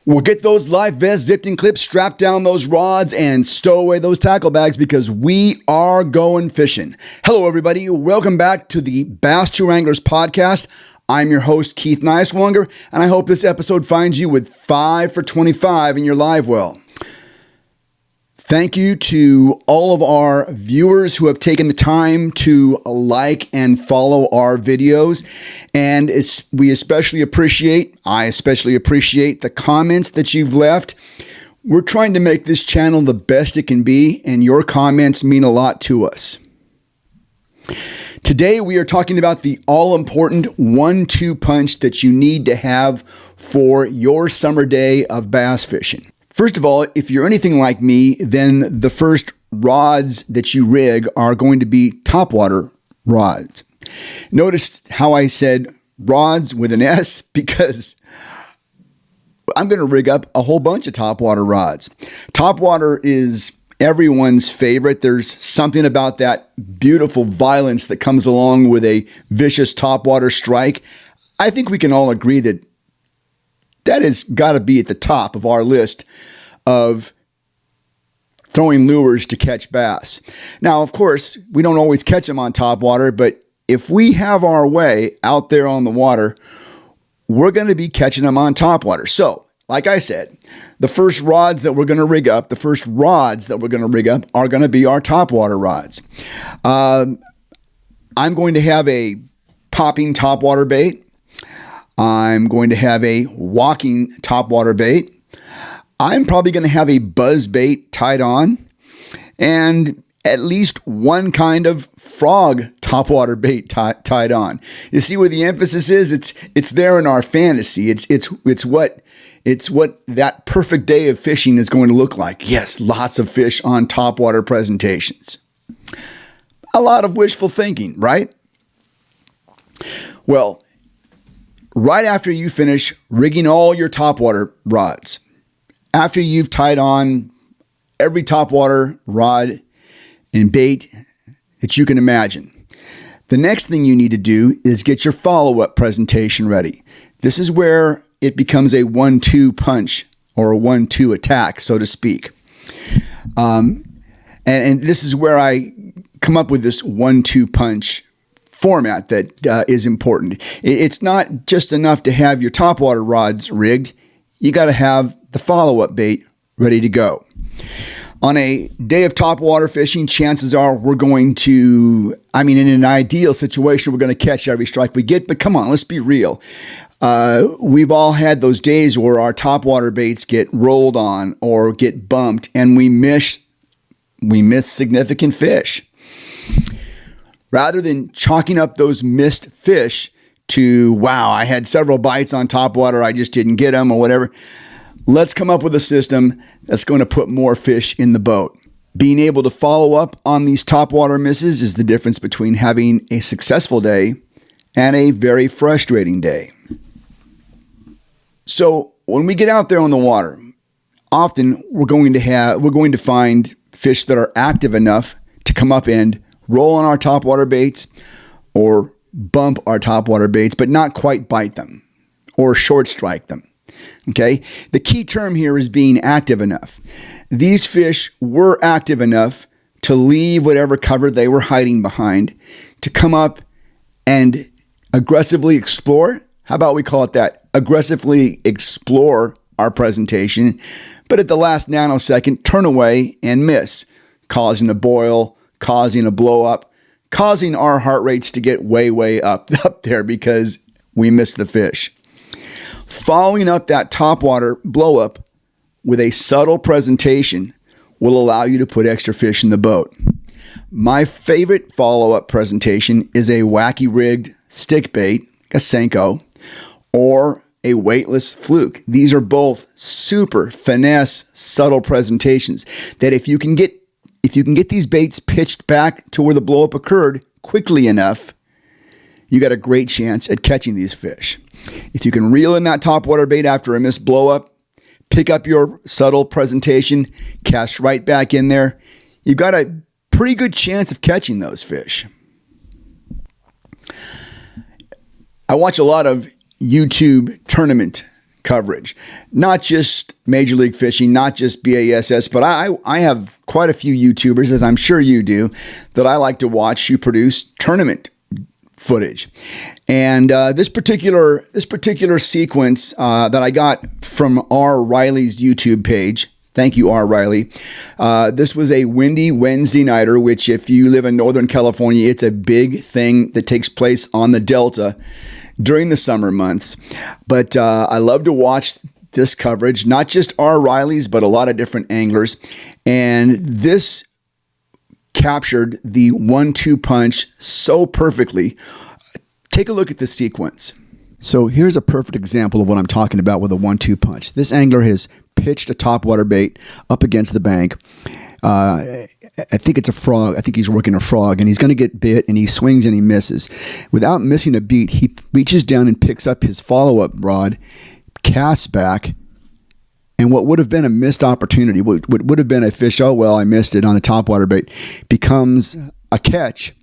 Well, get those life vests zipped in clips, strap down those rods, and stow away those tackle bags because we are going fishing. Hello, everybody. Welcome back to the Bass Tour Anglers podcast. I'm your host, Keith Niswonger, and I hope this episode finds you with 5 for 25 in your live well. Thank you to all of our viewers who have taken the time to like and follow our videos. And I especially appreciate the comments that you've left. We're trying to make this channel the best it can be, and your comments mean a lot to us. Today, we are talking about the all-important 1-2 punch that you need to have for your summer day of bass fishing. First of all, if you're anything like me, then the first rods that you rig are going to be topwater rods. Notice how I said rods with an S because I'm going to rig up a whole bunch of topwater rods. Topwater is everyone's favorite. There's something about that beautiful violence that comes along with a vicious topwater strike. I think we can all agree that has got to be at the top of our list of throwing lures to catch bass. Now, of course, we don't always catch them on topwater, but if we have our way out there on the water, we're going to be catching them on topwater. So, like I said, the first rods that we're going to rig up are going to be our topwater rods. I'm going to have a popping topwater bait. I'm going to have a walking topwater bait. I'm probably going to have a buzz bait tied on and at least one kind of frog topwater bait tied on. You see where the emphasis is? It's there in our fantasy. It's what that perfect day of fishing is going to look like. Yes, lots of fish on topwater presentations. A lot of wishful thinking, right? Well, right after you finish rigging all your topwater rods, after you've tied on every topwater rod and bait that you can imagine, the next thing you need to do is get your follow-up presentation ready. This is where it becomes a 1-2 punch or a 1-2 attack, so to speak. And this is where I come up with this 1-2 punch format that is important. It's not just enough to have your topwater rods rigged. You got to have the follow-up bait ready to go. On a day of topwater fishing, chances are we're going to, in an ideal situation, we're going to catch every strike we get, but come on, let's be real. We've all had those days where our topwater baits get rolled on or get bumped and we miss significant fish. Rather than chalking up those missed fish to, wow, I had several bites on topwater, I just didn't get them or whatever, let's come up with a system that's going to put more fish in the boat. Being able to follow up on these topwater misses is the difference between having a successful day and a very frustrating day. So when we get out there on the water, often we're going to find fish that are active enough to come up and roll on our topwater baits or bump our topwater baits, but not quite bite them or short strike them. Okay? The key term here is being active enough. These fish were active enough to leave whatever cover they were hiding behind to come up and aggressively explore. How about we call it that? Aggressively explore our presentation, but at the last nanosecond, turn away and miss, causing a boil, causing a blow up, causing our heart rates to get way, way up there because we missed the fish. Following up that topwater blow up with a subtle presentation will allow you to put extra fish in the boat. My favorite follow-up presentation is a wacky rigged stick bait, a Senko, or a weightless fluke. These are both super finesse, subtle presentations that if you can get these baits pitched back to where the blowup occurred quickly enough, you got a great chance at catching these fish. If you can reel in that topwater bait after a missed blowup, pick up your subtle presentation, cast right back in there, you've got a pretty good chance of catching those fish. I watch a lot of YouTube tournament coverage. Not just Major League Fishing, not just BASS, but I have quite a few YouTubers, as I'm sure you do, that I like to watch who produce tournament footage. And this particular sequence that I got from R. Riley's YouTube page. Thank you, R. Riley. This was a windy Wednesday nighter, which if you live in Northern California, it's a big thing that takes place on the Delta during the summer months. But I love to watch this coverage, not just R. Riley's, but a lot of different anglers. And this captured the 1-2 punch so perfectly. Take a look at this sequence. So here's a perfect example of what I'm talking about with a 1-2 punch. This angler has pitched a topwater bait up against the bank. I think it's a frog. I think he's working a frog, and he's going to get bit, and he swings and he misses. Without missing a beat, he reaches down and picks up his follow-up rod, casts back, and what would have been a missed opportunity, what would have been a fish, oh, well, I missed it on a topwater bait, becomes a catch.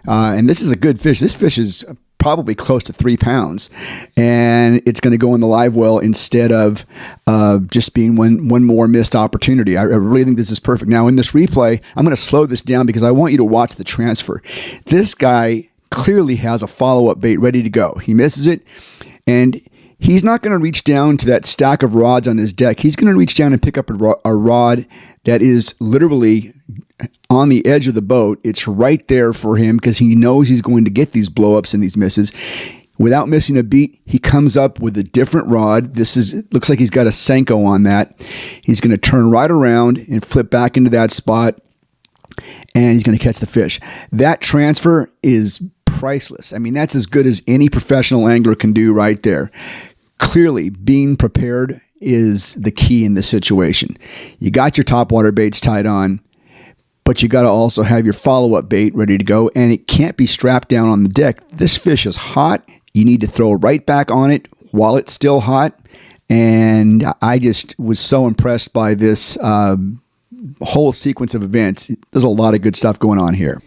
And this is a good fish. This fish is probably close to 3 pounds, and it's going to go in the live well instead of just being one more missed opportunity. I really think this is perfect. Now, in this replay, I'm going to slow this down because I want you to watch the transfer. This guy clearly has a follow-up bait ready to go. He misses it, and he's not going to reach down to that stack of rods on his deck. He's going to reach down and pick up a rod that is literally on the edge of the boat. It's right there for him because he knows he's going to get these blow-ups and these misses. Without missing a beat, he comes up with a different rod. Looks like he's got a Senko on that. He's going to turn right around and flip back into that spot, and he's going to catch the fish. That transfer is priceless. I mean, that's as good as any professional angler can do right there. Clearly, being prepared is the key in this situation. You got your topwater baits tied on, but you got to also have your follow-up bait ready to go, and it can't be strapped down on the deck. This fish is hot. You need to throw right back on it while it's still hot, and I just was so impressed by this whole sequence of events. There's a lot of good stuff going on here.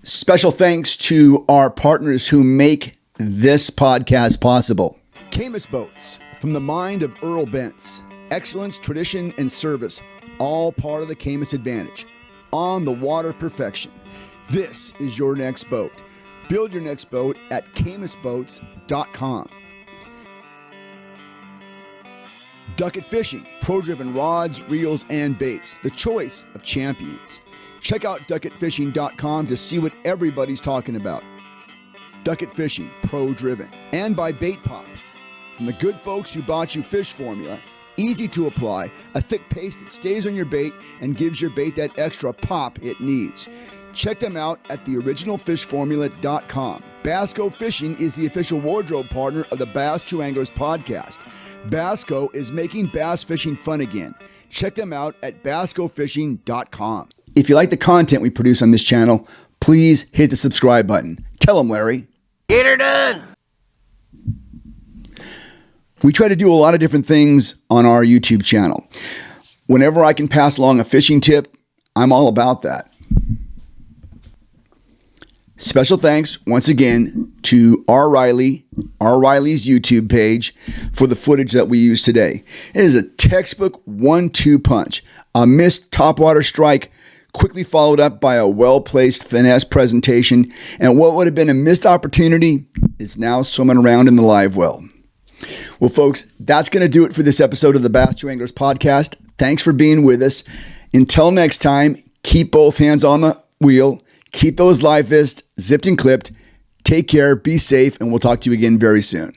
Special thanks to our partners who make this podcast possible. Camus Boats, from the mind of Earl Bentz. Excellence, tradition, and service, all part of the Camus advantage. On the water perfection. This is your next boat. Build your next boat at camusboats.com. Ducket Fishing, pro-driven rods, reels, and baits. The choice of champions. Check out ducketfishing.com to see what everybody's talking about. Ducket Fishing, pro-driven. And by Bait Pop, from the good folks who bought you fish formula. Easy to apply, a thick paste that stays on your bait and gives your bait that extra pop it needs. Check them out at theoriginalfishformula.com. Basco Fishing is the official wardrobe partner of the Bass True Anglers podcast. Basco is making bass fishing fun again. Check them out at bascofishing.com. If you like the content we produce on this channel, please hit the subscribe button. Tell them, Larry. Get her done. We try to do a lot of different things on our YouTube channel. Whenever I can pass along a fishing tip, I'm all about that. Special thanks once again to R. Riley's YouTube page for the footage that we use today. It is a textbook 1-2 punch. A missed topwater strike quickly followed up by a well-placed finesse presentation, and what would have been a missed opportunity is now swimming around in the live well. Well, folks, that's going to do it for this episode of the Bass True Anglers podcast. Thanks for being with us. Until next time, keep both hands on the wheel. Keep those live fists zipped and clipped. Take care, be safe, and we'll talk to you again very soon.